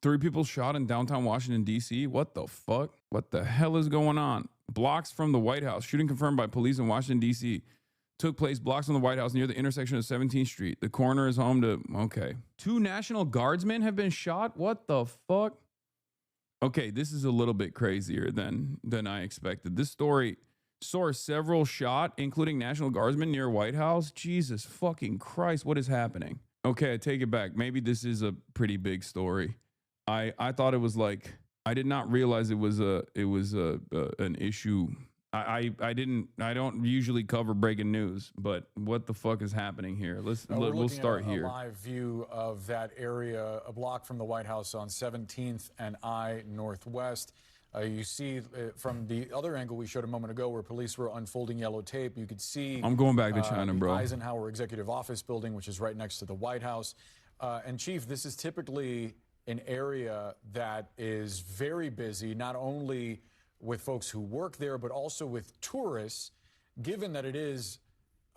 3 people shot in downtown Washington, D.C. What the fuck? What the hell is going on? Blocks from the White House. Shooting confirmed by police in Washington, D.C. Took place blocks from the White House near the intersection of 17th Street. The coroner is home to... Okay. 2 National Guardsmen have been shot? What the fuck? Okay, this is a little bit crazier than I expected. This story saw several shot, including National Guardsmen near White House. Jesus fucking Christ, what is happening? Okay, I take it back. Maybe this is a pretty big story. I thought it was like, I did not realize it was an issue. I don't usually cover breaking news, but what the fuck is happening here? We'll start here. A live view of that area, a block from the White House on 17th and I Northwest. You see from the other angle we showed a moment ago where police were unfolding yellow tape, you could see... I'm going back to China, bro. The Eisenhower Executive Office building, which is right next to the White House. And Chief, this is typically an area that is very busy, not only with folks who work there, but also with tourists. Given that it is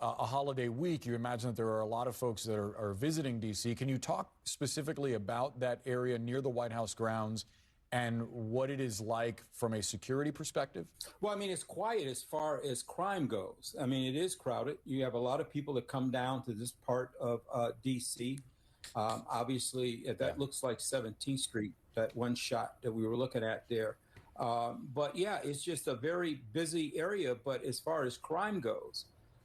a holiday week, you imagine that there are a lot of folks that are visiting D.C. Can you talk specifically about that area near the White House grounds and what it is like from a security perspective? Well, I mean, it's quiet as far as crime goes. I mean, it is crowded. You have a lot of people that come down to this part of D.C. Obviously, that looks like 17th Street, that one shot that we were looking at there. But yeah, it's just a very busy area. But as far as crime goes,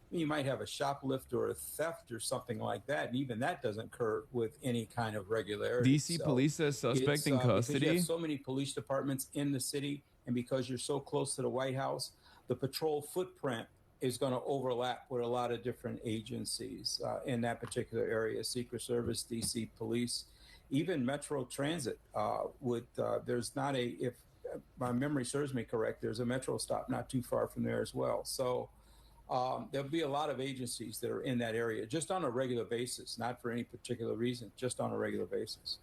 you might have a shoplift or a theft or something like that, and even that doesn't occur with any kind of regularity. DC police says suspect in custody. Because you have so many police departments in the city, and because you're so close to the White House, the patrol footprint is going to overlap with a lot of different agencies in that particular area: Secret Service, DC Police, even Metro Transit. There's not a, if my memory serves me correct, there's a Metro stop not too far from there as well. So there'll be a lot of agencies that are in that area just on a regular basis, not for any particular reason, just on a regular basis.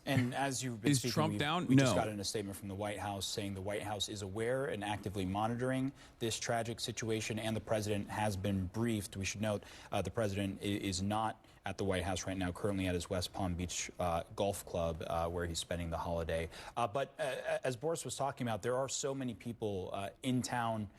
And as you've been speaking, Trump down? We just got in a statement from the White House saying the White House is aware and actively monitoring this tragic situation, and the president has been briefed. We should note the president is not at the White House right now, currently at his West Palm Beach golf club where he's spending the holiday. But as Boris was talking about, there are so many people in town,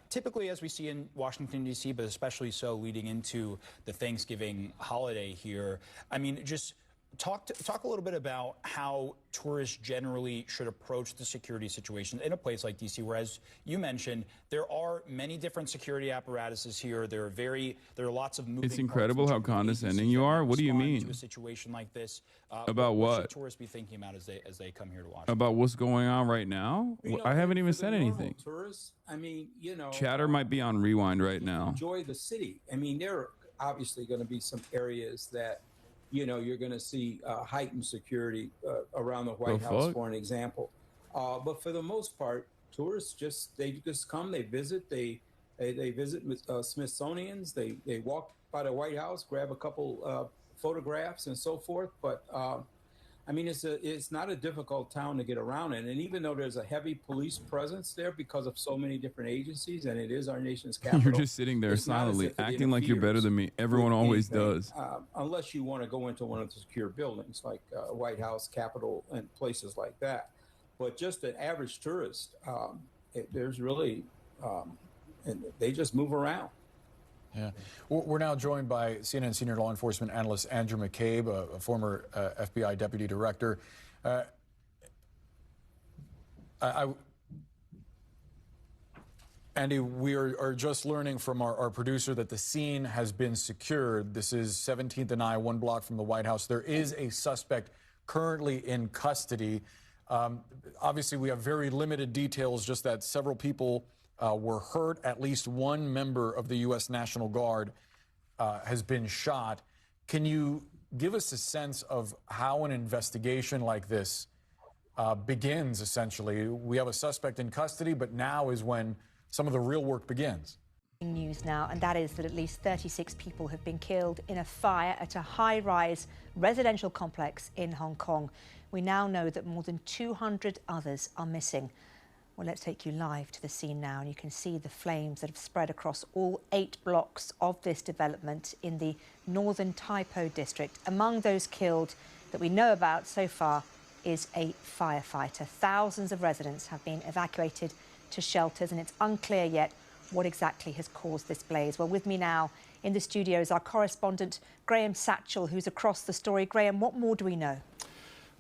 typically as we see in Washington, D.C., but especially so leading into the Thanksgiving holiday here. I mean, just talk a little bit about how tourists generally should approach the security situation in a place like D.C., where, as you mentioned, there are many different security apparatuses here. There are lots of moving It's incredible how condescending you are. What do you mean? To a situation like this, about what should tourists be thinking about as they come here to Washington? About what's going on right now? I haven't even said anything. Tourists, I mean, chatter might be on rewind right now. Enjoy the city. I mean, there are obviously going to be some areas that you're going to see heightened security around the White House, for an example. But for the most part, tourists just come, they visit, they visit Smithsonian's, they walk by the White House, grab a couple photographs and so forth. But I mean, it's not a difficult town to get around in. And even though there's a heavy police presence there because of so many different agencies, and it is our nation's capital. You're just sitting there silently, acting like you're better than me. Everyone always does. Unless you want to go into one of the secure buildings like White House, Capitol, and places like that. But just an average tourist, there's really, and they just move around. Yeah. We're now joined by CNN senior law enforcement analyst Andrew McCabe, a former FBI deputy director. Andy, we are just learning from our producer that the scene has been secured. This is 17th and I, 1 block from the White House. There is a suspect currently in custody. Obviously, we have very limited details, just that several people were hurt. At least one member of the U.S. National Guard has been shot. Can you give us a sense of how an investigation like this begins, essentially? We have a suspect in custody, but now is when some of the real work begins. News now, and that is that at least 36 people have been killed in a fire at a high-rise residential complex in Hong Kong. We now know that more than 200 others are missing. Well, let's take you live to the scene now, and you can see the flames that have spread across all 8 blocks of this development in the northern Tai Po district. Among those killed that we know about so far is a firefighter. Thousands of residents have been evacuated to shelters, and it's unclear yet what exactly has caused this blaze. Well, with me now in the studio is our correspondent, Graham Satchell, who's across the story. Graham, what more do we know?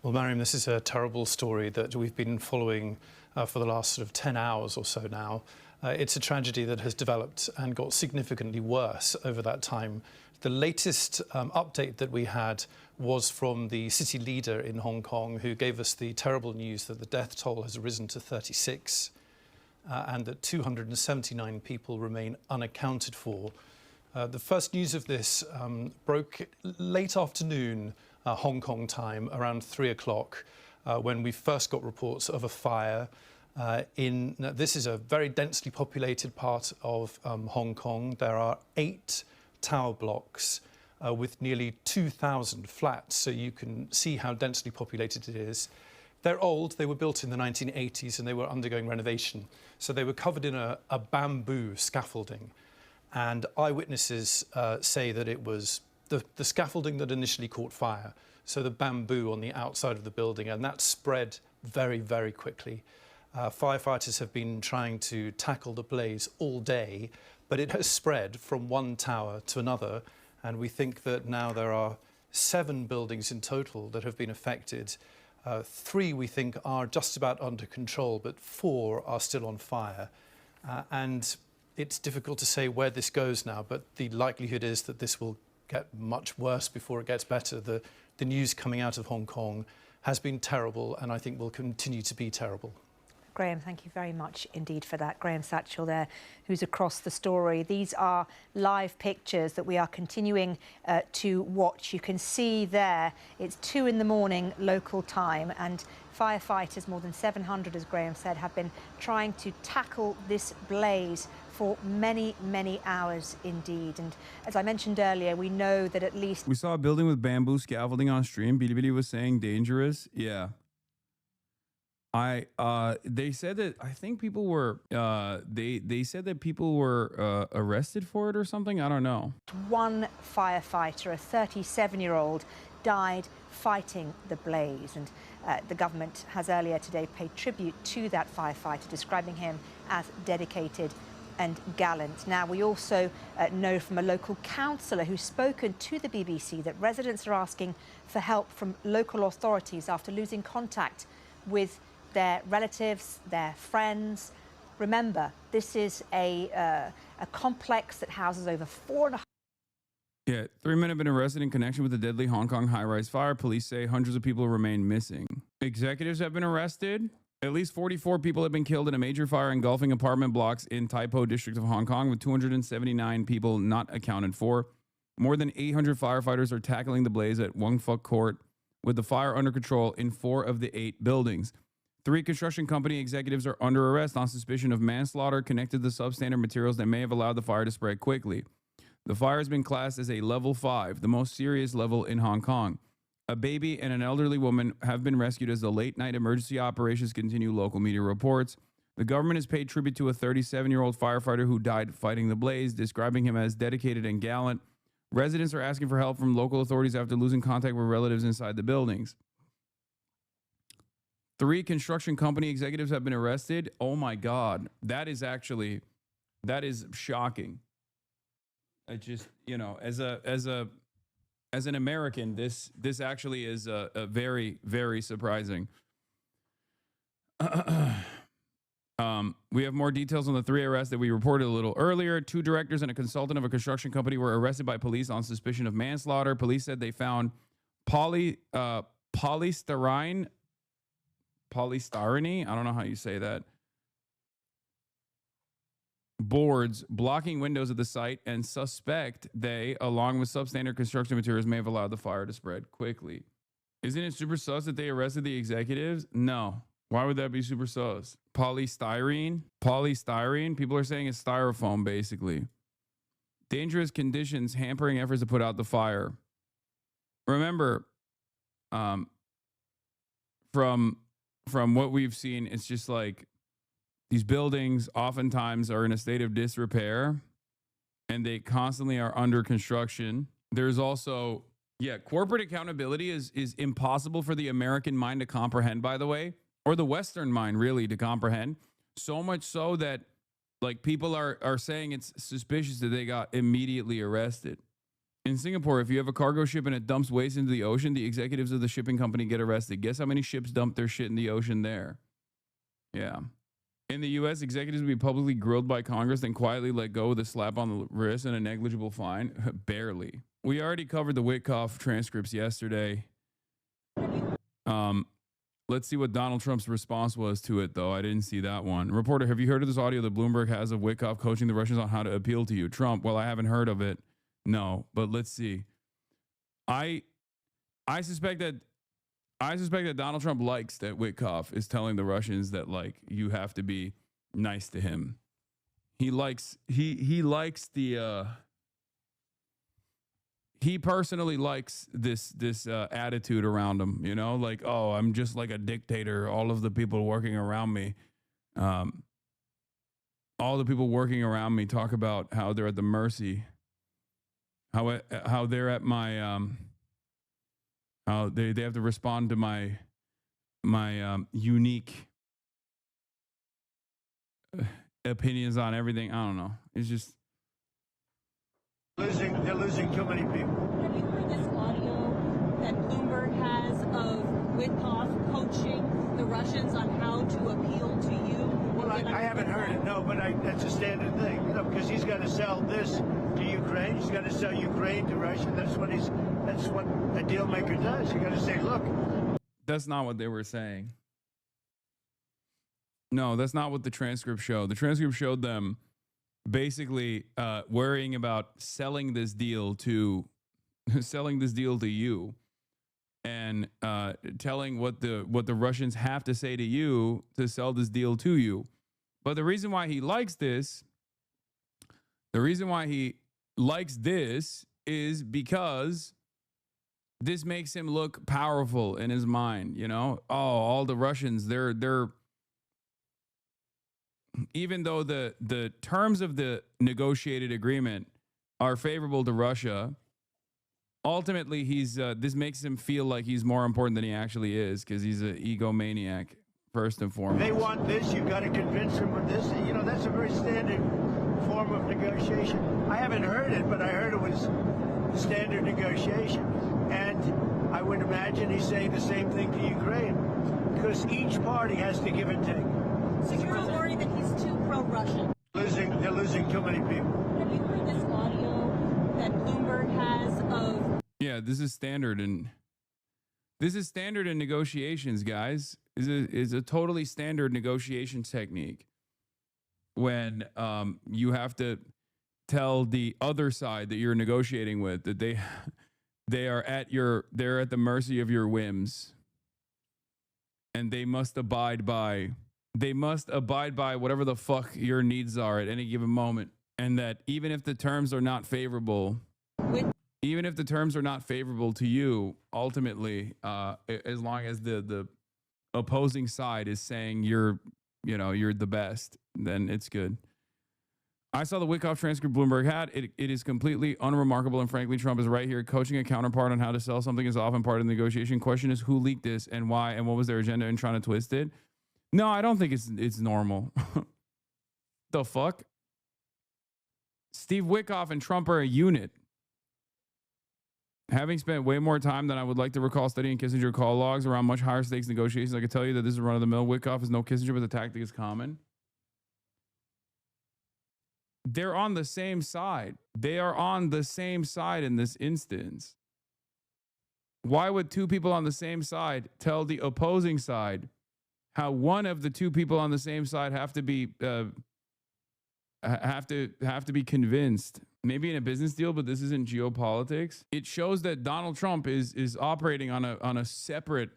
Well, Mariam, this is a terrible story that we've been following for the last sort of 10 hours or so now. It's a tragedy that has developed and got significantly worse over that time. The latest update that we had was from the city leader in Hong Kong, who gave us the terrible news that the death toll has risen to 36 and that 279 people remain unaccounted for. The first news of this broke late afternoon Hong Kong time, around 3 o'clock, when we first got reports of a fire this is a very densely populated part of Hong Kong. There are 8 tower blocks with nearly 2,000 flats, so you can see how densely populated it is. They're old. They were built in the 1980s and they were undergoing renovation. So they were covered in a bamboo scaffolding. And eyewitnesses say that it was the scaffolding that initially caught fire, so the bamboo on the outside of the building, and that spread very, very quickly. Firefighters have been trying to tackle the blaze all day, but it has spread from one tower to another, and we think that now there are 7 buildings in total that have been affected. 3 we think are just about under control, but 4 are still on fire. And it's difficult to say where this goes now, but the likelihood is that this will get much worse before it gets better. The news coming out of Hong Kong has been terrible, and I think will continue to be terrible. Graham, thank you very much indeed for that. Graham Satchell there, who's across the story. These are live pictures that we are continuing to watch. You can see there, it's 2 in the morning local time, and firefighters, more than 700, as Graham said, have been trying to tackle this blaze for many, many hours indeed. And as I mentioned earlier, we know that at least... We saw a building with bamboo scaffolding on stream. Bilibili was saying dangerous. Yeah. They said that, I think people were, they said that people were arrested for it or something. I don't know. One firefighter, a 37-year-old, died fighting the blaze. And the government has earlier today paid tribute to that firefighter, describing him as dedicated and gallant. Now, we also know from a local councillor who's spoken to the BBC that residents are asking for help from local authorities after losing contact with their relatives, their friends. Remember, this is a complex that houses over 4.5... Yeah, 3 men have been arrested in connection with the deadly Hong Kong high-rise fire. Police say hundreds of people remain missing. Executives have been arrested. At least 44 people have been killed in a major fire engulfing apartment blocks in Tai Po district of Hong Kong, with 279 people not accounted for. More than 800 firefighters are tackling the blaze at Wong Fuk Court, with the fire under control in 4 of the 8 buildings. 3 construction company executives are under arrest on suspicion of manslaughter connected to substandard materials that may have allowed the fire to spread quickly. The fire has been classed as a level 5, the most serious level in Hong Kong. A baby and an elderly woman have been rescued as the late-night emergency operations continue, local media reports. The government has paid tribute to a 37-year-old firefighter who died fighting the blaze, describing him as dedicated and gallant. Residents are asking for help from local authorities after losing contact with relatives inside the buildings. 3 construction company executives have been arrested. Oh my God. That is shocking. I just, you know, as an American, this actually is a very, very surprising. We have more details on the 3 arrests that we reported a little earlier. 2 directors and a consultant of a construction company were arrested by police on suspicion of manslaughter. Police said they found polystyrene, I don't know how you say that, boards blocking windows of the site, and suspect they, along with substandard construction materials, may have allowed the fire to spread quickly. Isn't it super sus that they arrested the executives? No. Why would that be super sus? Polystyrene? People are saying it's styrofoam, basically. Dangerous conditions hampering efforts to put out the fire. Remember, from what we've seen, it's just like these buildings oftentimes are in a state of disrepair and they constantly are under construction. There's also Yeah, corporate accountability is impossible for the American mind to comprehend, by the way, or the Western mind really to comprehend. So much so that like people are saying it's suspicious that they got immediately arrested. In Singapore, if you have a cargo ship and it dumps waste into the ocean, the executives of the shipping company get arrested. Guess how many ships dump their shit in the ocean there? Yeah. In the U.S., executives will be publicly grilled by Congress, then quietly let go with a slap on the wrist and a negligible fine. Barely. We already covered the Witkoff transcripts yesterday. Let's see what Donald Trump's response was to it, though. I didn't see that one. Reporter, have you heard of this audio that Bloomberg has of Witkoff coaching the Russians on how to appeal to you? Trump, well, I haven't heard of it. No, but let's see. I suspect that Donald Trump likes that Witkoff is telling the Russians that like you have to be nice to him. He likes the he personally likes this attitude around him, you know, like, oh, I'm just like a dictator. All of the people working around me, all the people working around me talk about how they're at the mercy, how they're at my how they have to respond to my unique opinions on everything. I don't know. It's just they're losing too many people. Have you heard this audio that Bloomberg has of Witkoff coaching the Russians on how to appeal to you? Well, I haven't heard it, no, but that's a standard thing, you know, because he's got to sell this to Ukraine. He's got to sell Ukraine to Russia. That's what a deal maker does. You got to say, look. That's not what they were saying. No, that's not what the transcript showed. The transcript showed them basically worrying about selling this deal to you and telling what the Russians have to say to you to sell this deal to you. But the reason why he likes this, is because this makes him look powerful in his mind, you know? Oh, all the Russians, they're even though the terms of the negotiated agreement are favorable to Russia, ultimately this makes him feel like he's more important than he actually is because he's an egomaniac first and foremost. They want this, you've got to convince them with this. You know, that's a very standard form of negotiation. I haven't heard it, but I heard it was standard negotiation. And I would imagine he's saying the same thing to Ukraine because each party has to give and take. So you're worried that he's too pro-Russian? They're losing too many people. Have you heard this audio that Bloomberg has of... Yeah, this is standard in negotiations, guys. Is a totally standard negotiation technique when you have to tell the other side that you're negotiating with that they're at the mercy of your whims, and they must abide by whatever the fuck your needs are at any given moment, and that even if the terms are not favorable to you, ultimately, as long as the opposing side is saying you're the best, then it's good. I saw the Witkoff transcript Bloomberg had. It is completely unremarkable, and frankly, Trump is right here. Coaching a counterpart on how to sell something is often part of the negotiation. Question is, who leaked this and why, and what was their agenda in trying to twist it? No, I don't think it's normal. The fuck? Steve Witkoff and Trump are a unit. Having spent way more time than I would like to recall studying Kissinger call logs around much higher stakes negotiations, I can tell you that this is run-of-the-mill. Witkoff is no Kissinger, but the tactic is common. They're on the same side. They are on the same side in this instance. Why would two people on the same side tell the opposing side how one of the two people on the same side have to be convinced? Maybe in a business deal, but this isn't geopolitics. It shows that Donald Trump is operating on a separate,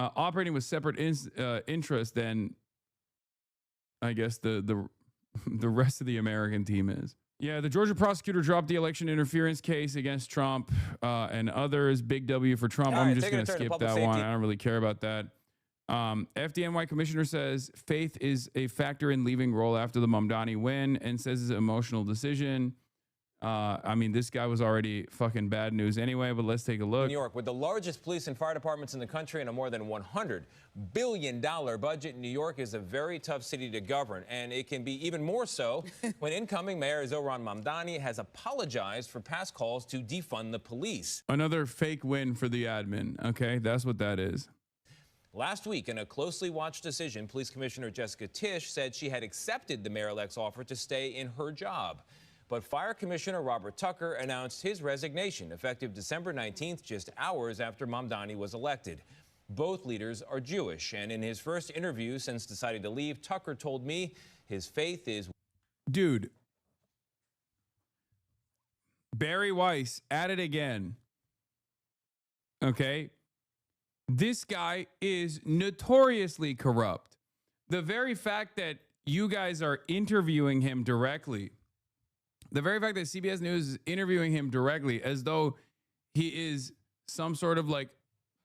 operating with separate interest than I guess the rest of the American team is. Yeah, the Georgia prosecutor dropped the election interference case against Trump and others. Big W for Trump. I'm just going to skip that one. I don't really care about that. FDNY commissioner says faith is a factor in leaving role after the Mamdani win and says it's an emotional decision. I mean, this guy was already fucking bad news anyway, but let's take a look. New York, with the largest police and fire departments in the country and a more than $100 billion budget, New York is a very tough city to govern, and it can be even more so when incoming Mayor Zohran Mamdani has apologized for past calls to defund the police. Another fake win for the admin, okay? That's what that is. Last week, in a closely watched decision, Police Commissioner Jessica Tisch said she had accepted the mayor-elect's offer to stay in her job. But Fire Commissioner Robert Tucker announced his resignation effective December 19th, just hours after Mamdani was elected. Both leaders are Jewish, and in his first interview since deciding to leave, Tucker told me his faith is... Dude. Barry Weiss at it again. Okay? This guy is notoriously corrupt. The very fact that you guys are interviewing him directly, the very fact that CBS News is interviewing him directly as though he is some sort of like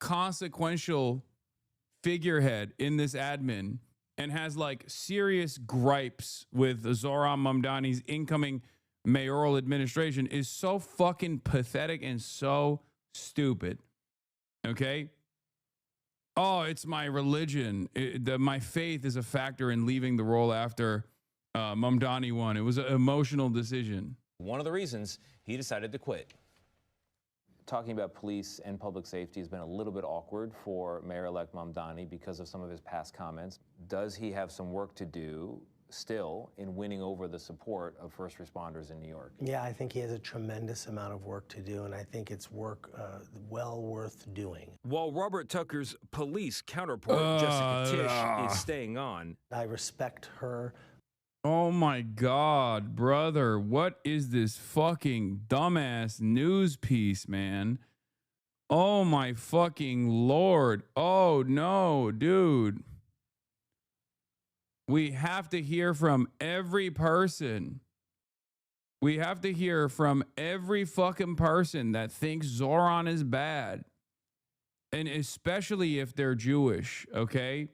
consequential figurehead in this admin and has like serious gripes with Zohran Mamdani's incoming mayoral administration is so fucking pathetic and so stupid. Okay? Oh, it's my religion. My faith is a factor in leaving the role after Mamdani won. It was an emotional decision. One of the reasons he decided to quit. Talking about police and public safety has been a little bit awkward for Mayor-elect Mamdani because of some of his past comments. Does he have some work to do still in winning over the support of first responders in New York? Yeah, I think he has a tremendous amount of work to do, and I think it's work well worth doing. While Robert Tucker's police counterpart, Jessica Tisch, is staying on. I respect her. Oh my God, brother. What is this fucking dumbass news piece, man? Oh my fucking Lord. Oh no, dude. We have to hear from every person. We have to hear from every fucking person that thinks Zohran is bad. And especially if they're Jewish, okay?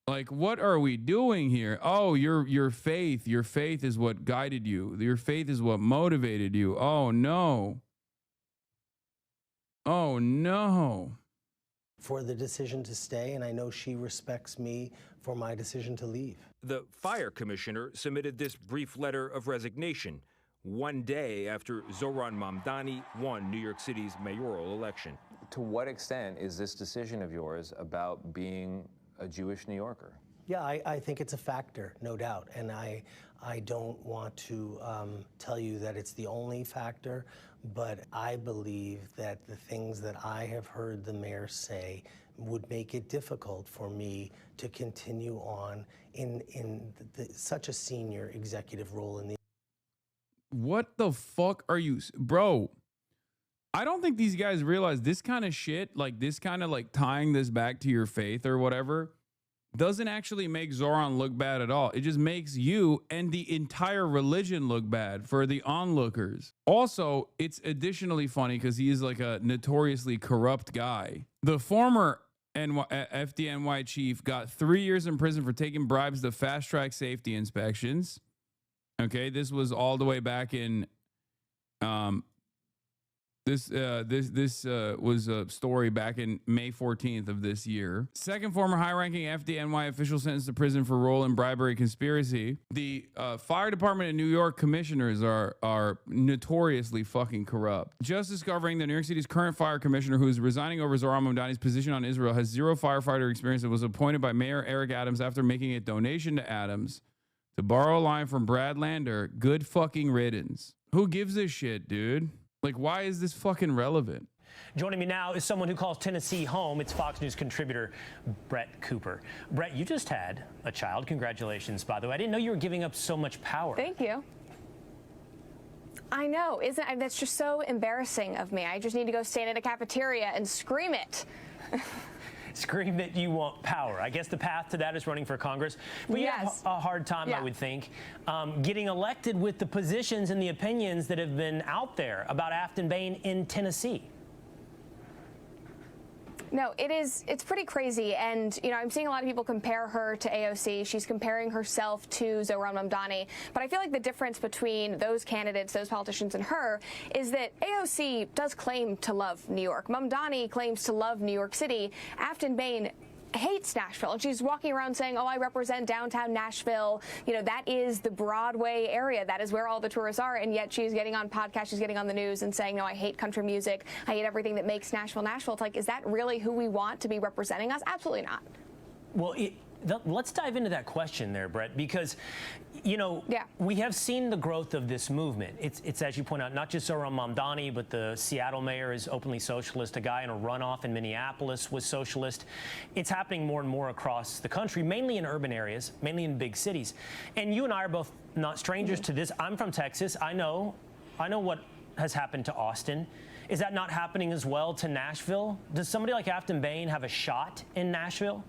Like, what are we doing here? Oh, your faith is what guided you. Your faith is what motivated you. Oh no. Oh no. For the decision to stay, and I know she respects me for my decision to leave. The fire commissioner submitted this brief letter of resignation 1 day after Zohran Mamdani won New York City's mayoral election. To what extent is this decision of yours about being a Jewish New Yorker? Yeah, I think it's a factor, no doubt. And I don't want to tell you that it's the only factor, but I believe that the things that I have heard the mayor say would make it difficult for me to continue on in such a senior executive role in the... What the fuck are you... Bro, I don't think these guys realize this kind of shit, like this kind of like tying this back to your faith or whatever, doesn't actually make Zohran look bad at all. It just makes you and the entire religion look bad for the onlookers. Also, it's additionally funny because he is like a notoriously corrupt guy. The former FDNY chief got 3 years in prison for taking bribes to fast-track safety inspections. Okay, this was all the way back in... This was a story back in May 14th of this year. Second former high-ranking FDNY official sentenced to prison for role in bribery conspiracy. The fire department in New York commissioners are notoriously fucking corrupt. Just discovering that New York City's current fire commissioner, who is resigning over Zohran Mamdani's position on Israel, has zero firefighter experience and was appointed by Mayor Eric Adams after making a donation to Adams to borrow a line from Brad Lander. Good fucking riddance. Who gives a shit, dude? Like, why is this fucking relevant? Joining me now is someone who calls Tennessee home. It's Fox News contributor Brett Cooper. Brett, you just had a child. Congratulations, by the way. I didn't know you were giving up so much power. Thank you. I know. That's just so embarrassing of me. I just need to go stand in a cafeteria and scream it. Scream that you want power. I guess the path to that is running for Congress. But you have a hard time, I would think, getting elected with the positions and the opinions that have been out there about Aftyn Behn in Tennessee. No, it's pretty crazy. And, you know, I'm seeing a lot of people compare her to AOC. She's comparing herself to Zohran Mamdani. But I feel like the difference between those candidates, those politicians, and her is that AOC does claim to love New York. Mamdani claims to love New York City. Aftyn Behn hates Nashville, and she's walking around saying, oh, I represent downtown Nashville. You know, that is the Broadway area. That is where all the tourists are. And yet she's getting on podcasts, she's getting on the news and saying, no, I hate country music. I hate everything that makes Nashville Nashville. It's like, is that really who we want to be representing us? Absolutely not. Well, let's dive into that question there, Brett, because, you know, we have seen the growth of this movement. It's as you point out, not just Zohran Mamdani, but the Seattle mayor is openly socialist. A guy in a runoff in Minneapolis was socialist. It's happening more and more across the country, mainly in urban areas, mainly in big cities. And you and I are both not strangers to this. I'm from Texas. I know what has happened to Austin. Is that not happening as well to Nashville? Does somebody like Aftyn Behn have a shot in Nashville?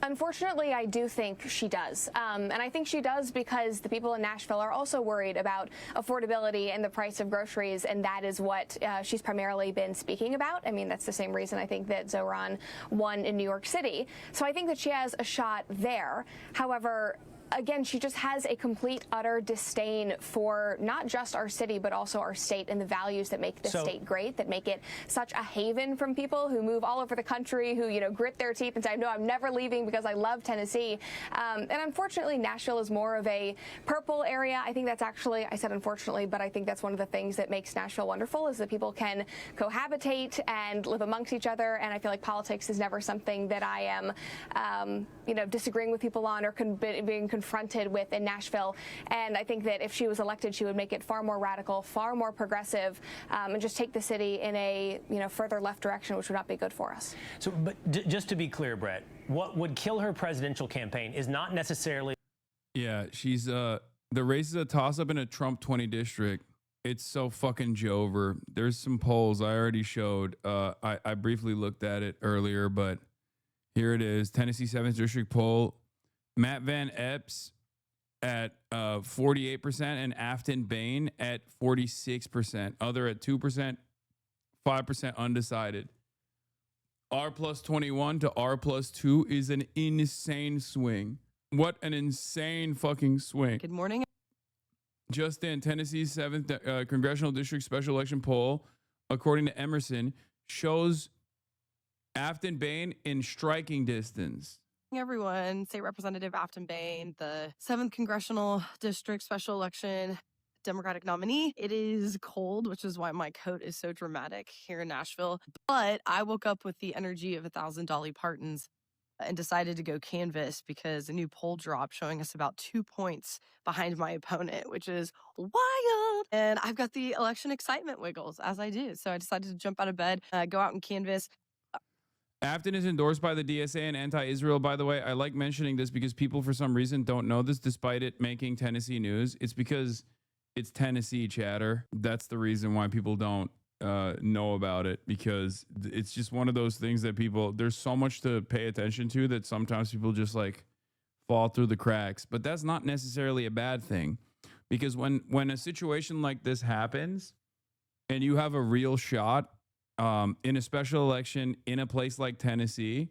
Unfortunately, I do think she does. And I think she does because the people in Nashville are also worried about affordability and the price of groceries, and that is what she's primarily been speaking about. I mean, that's the same reason I think that Zohran won in New York City. So I think that she has a shot there. However, again, she just has a complete, utter disdain for not just our city, but also our state and the values that make this state great, that make it such a haven from people who move all over the country, who, you know, grit their teeth and say, no, I'm never leaving because I love Tennessee. And unfortunately, Nashville is more of a purple area. I think that's actually, I said unfortunately, but I think that's one of the things that makes Nashville wonderful is that people can cohabitate and live amongst each other. And I feel like politics is never something that I am, you know, disagreeing with people on or being confronted with in Nashville. And I think that if she was elected, she would make it far more radical, far more progressive, and just take the city in a, you know, further left direction, which would not be good for us. So, but just to be clear, Brett, what would kill her presidential campaign is not necessarily. Yeah, she's the race is a toss-up in a Trump 20 district. It's so fucking Jover. There's some polls I already showed. I briefly looked at it earlier, but here it is. Tennessee 7th District poll. Matt Van Epps at 48% and Aftyn Behn at 46%. Other at 2%, 5% undecided. R plus 21 to R plus 2 is an insane swing. What an insane fucking swing. Good morning. Just in, Tennessee's 7th Congressional District Special Election poll, according to Emerson, shows Aftyn Behn in striking distance. Everyone, State Representative Aftyn Behn, the 7th Congressional District Special Election Democratic nominee. It is cold, which is why my coat is so dramatic here in Nashville. But I woke up with the energy of 1,000 Dolly Partons and decided to go canvass because a new poll dropped showing us about 2 points behind my opponent, which is wild. And I've got the election excitement wiggles as I do. So I decided to jump out of bed, go out and canvass. Aftyn is endorsed by the DSA and anti-Israel, by the way. I like mentioning this because people, for some reason, don't know this despite it making Tennessee news. It's because it's Tennessee chatter. That's the reason why people don't know about it, because it's just one of those things that people, there's so much to pay attention to that sometimes people just like fall through the cracks. But that's not necessarily a bad thing, because when a situation like this happens and you have a real shot in a special election in a place like Tennessee,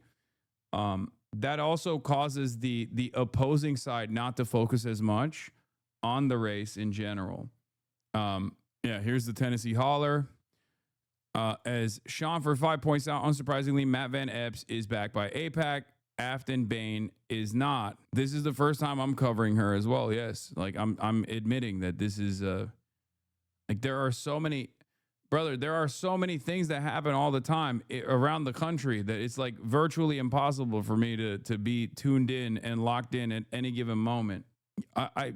that also causes the opposing side not to focus as much on the race in general. Yeah, here's the Tennessee holler. As Sean for 5 points out, unsurprisingly, Matt Van Epps is backed by AIPAC. Aftyn Behn is not. This is the first time I'm covering her as well. Yes, like I'm admitting that this is like there are so many. Brother, there are so many things that happen all the time around the country that it's like virtually impossible for me to be tuned in and locked in at any given moment.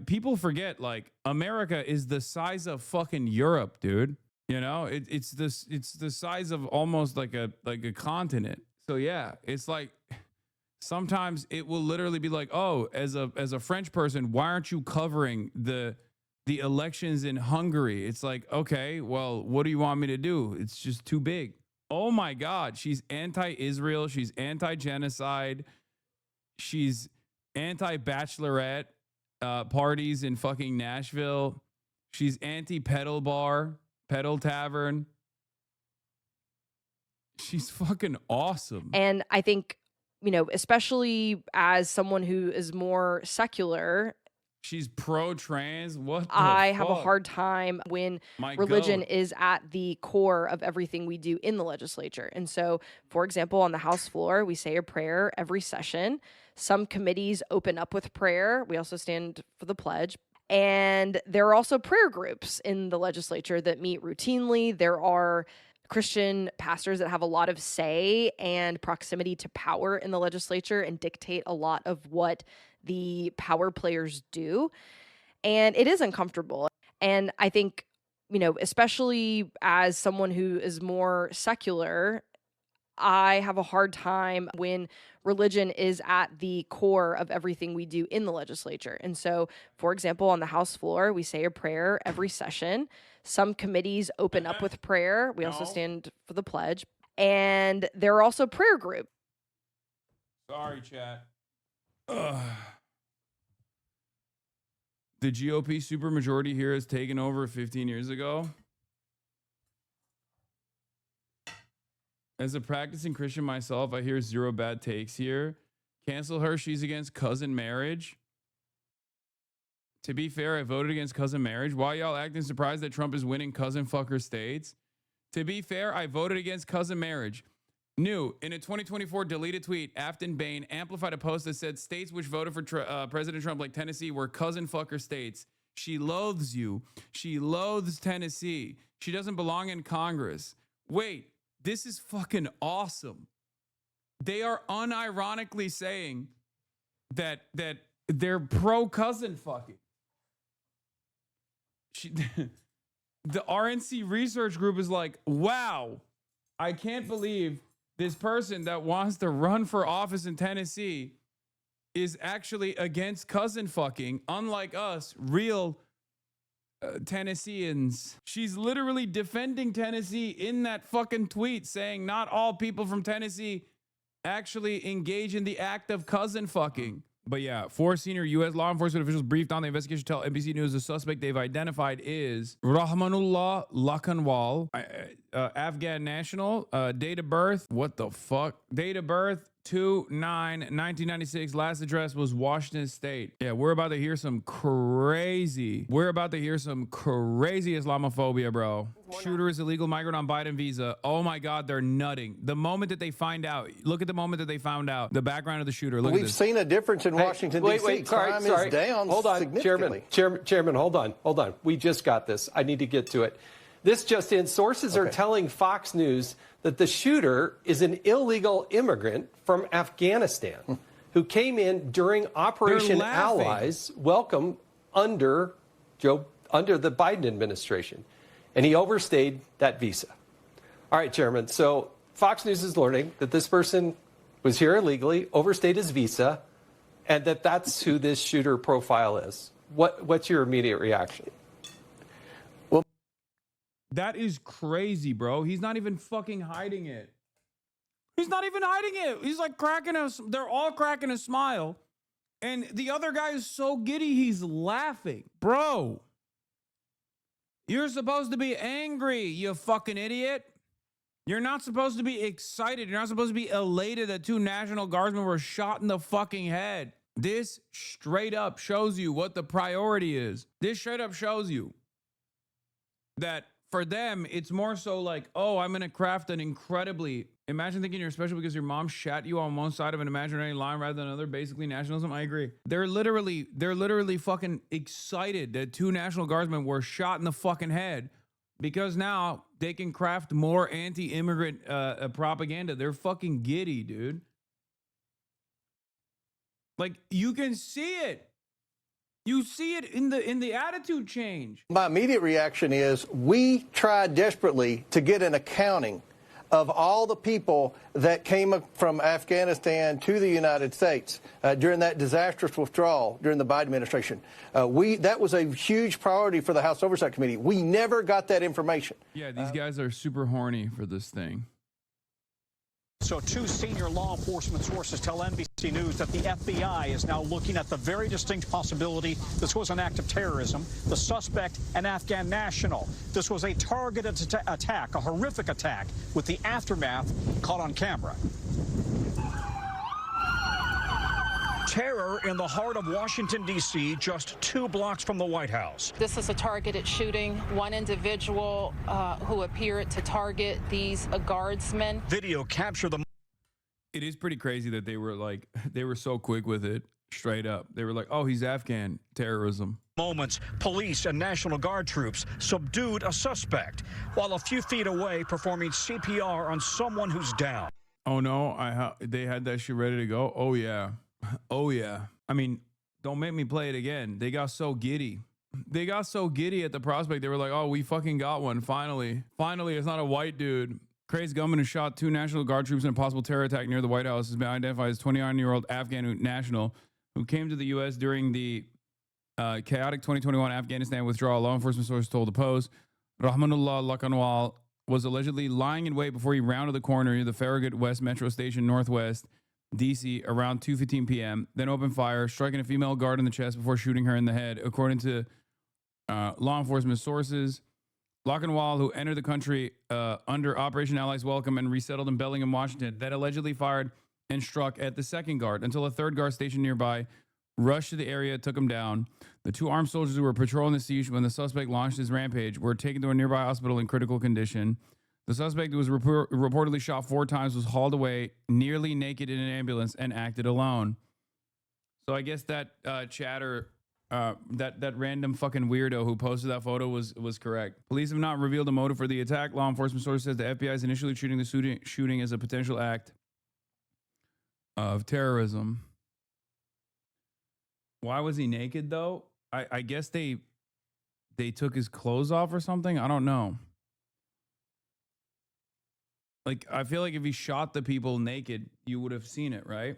People forget, like, America is the size of fucking Europe, dude. You know, it's the size of almost like a continent. So yeah, it's like sometimes it will literally be like, oh, as a French person, why aren't you covering the elections in Hungary? It's like, okay, well, what do you want me to do? It's just too big. Oh my God, she's anti-Israel. She's anti-genocide. She's anti-bachelorette parties in fucking Nashville. She's anti-pedal bar, pedal tavern. She's fucking awesome. And I think, you know, especially as someone who is more secular, she's pro-trans. What the I fuck? have a hard time when religion is at the core of everything we do in the legislature. And so, for example, on the House floor, we say a prayer every session. Some committees open up with prayer. We also stand for the pledge. And there are also prayer groups in the legislature that meet routinely. There are Christian pastors that have a lot of say and proximity to power in the legislature and dictate a lot of what the power players do. And it is uncomfortable. And I think, you know, especially as someone who is more secular, I have a hard time when religion is at the core of everything we do in the legislature. And so, for example, on the House floor, we say a prayer every session. Some committees open up with prayer. We also stand for the pledge. And there are also prayer groups. Sorry, chat. Ugh. The GOP supermajority here has taken over 15 years ago. As a practicing Christian myself, I hear zero bad takes here. Cancel her. She's against cousin marriage. To be fair, I voted against cousin marriage. Why y'all acting surprised that Trump is winning cousin fucker states? To be fair, I voted against cousin marriage. New, in a 2024 deleted tweet, Aftyn Behn amplified a post that said states which voted for President Trump like Tennessee were cousin fucker states. She loathes you. She loathes Tennessee. She doesn't belong in Congress. Wait, this is fucking awesome. They are unironically saying that they're pro cousin fucking. The RNC research group is like, wow, I can't believe this person that wants to run for office in Tennessee is actually against cousin fucking, unlike us, real Tennesseans. She's literally defending Tennessee in that fucking tweet, saying not all people from Tennessee actually engage in the act of cousin fucking. But yeah, 4 senior U.S. law enforcement officials briefed on the investigation tell NBC News the suspect they've identified is Rahmanullah Lakanwal, Afghan national, date of birth, what the fuck? Date of birth, 2/9/1996. Last address was Washington State. Yeah, we're about to hear some crazy Islamophobia, bro. Shooter is illegal migrant on Biden visa. Oh my God, they're nutting. The moment that they find out, look at the moment that they found out the background of the shooter. Look at this. We've seen a difference in Washington, D.C. Crime is down significantly. Chairman, hold on. We just got this. I need to get to it. This just in, sources are telling Fox News that the shooter is an illegal immigrant from Afghanistan who came in during Operation Allies, welcome under the Biden administration. And he overstayed that visa. All right, Chairman. So Fox News is learning that this person was here illegally, overstayed his visa, and that's who this shooter profile is. What's your immediate reaction? Well, that is crazy, bro. He's not even fucking hiding it. He's not even hiding it. He's like they're all cracking a smile. And the other guy is so giddy, he's laughing. Bro, you're supposed to be angry, you fucking idiot. You're not supposed to be excited. You're not supposed to be elated that 2 National Guardsmen were shot in the fucking head. This straight up shows you what the priority is. This straight up shows you that for them, it's more so like, oh, I'm going to craft an incredibly... Imagine thinking you're special because your mom shat you on one side of an imaginary line rather than another. Basically nationalism. I agree. They're literally fucking excited that 2 National Guardsmen were shot in the fucking head because now they can craft more anti-immigrant propaganda. They're fucking giddy, dude. Like, you can see it. You see it in the attitude change. My immediate reaction is we tried desperately to get an accounting of all the people that came from Afghanistan to the United States during that disastrous withdrawal during the Biden administration. That was a huge priority for the House Oversight Committee. We never got that information. Yeah, these guys are super horny for this thing. So 2 senior law enforcement sources tell NBC News that the FBI is now looking at the very distinct possibility this was an act of terrorism. The suspect, an Afghan national. This was a targeted attack, a horrific attack, with the aftermath caught on camera. Terror in the heart of Washington, D.C., just 2 blocks from the White House. This is a targeted shooting. One individual who appeared to target these guardsmen. Video captured the... It is pretty crazy that they were so quick with it, straight up. They were like, oh, he's Afghan, terrorism. Moments, police and National Guard troops subdued a suspect while a few feet away performing CPR on someone who's down. Oh, no, they had that shit ready to go? Oh, yeah. Oh, yeah. I mean, don't make me play it again. They got so giddy. They got so giddy at the prospect. They were like, oh, we fucking got one. Finally. Finally, it's not a white dude. Crazed gunman who shot 2 National Guard troops in a possible terror attack near the White House has been identified as 29-year-old Afghan national who came to the U.S. during the chaotic 2021 Afghanistan withdrawal. Law enforcement sources told the Post. Rahmanullah Lakanwal was allegedly lying in wait before he rounded the corner near the Farragut West Metro Station Northwest, D.C. around 2:15 p.m., then opened fire, striking a female guard in the chest before shooting her in the head. According to law enforcement sources, Lockenwall, who entered the country under Operation Allies Welcome and resettled in Bellingham, Washington, then allegedly fired and struck at the second guard until a third guard stationed nearby rushed to the area, took him down. The 2 armed soldiers who were patrolling the siege when the suspect launched his rampage were taken to a nearby hospital in critical condition. The suspect, who was reportedly shot 4 times, was hauled away nearly naked in an ambulance and acted alone. So I guess that chatter, that random fucking weirdo who posted that photo was correct. Police have not revealed a motive for the attack. Law enforcement source says the FBI is initially treating the shooting as a potential act of terrorism. Why was he naked though? I guess they took his clothes off or something. I don't know. Like, I feel like if he shot the people naked, you would have seen it, right?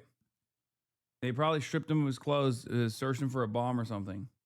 They probably stripped him of his clothes, searched him for a bomb or something.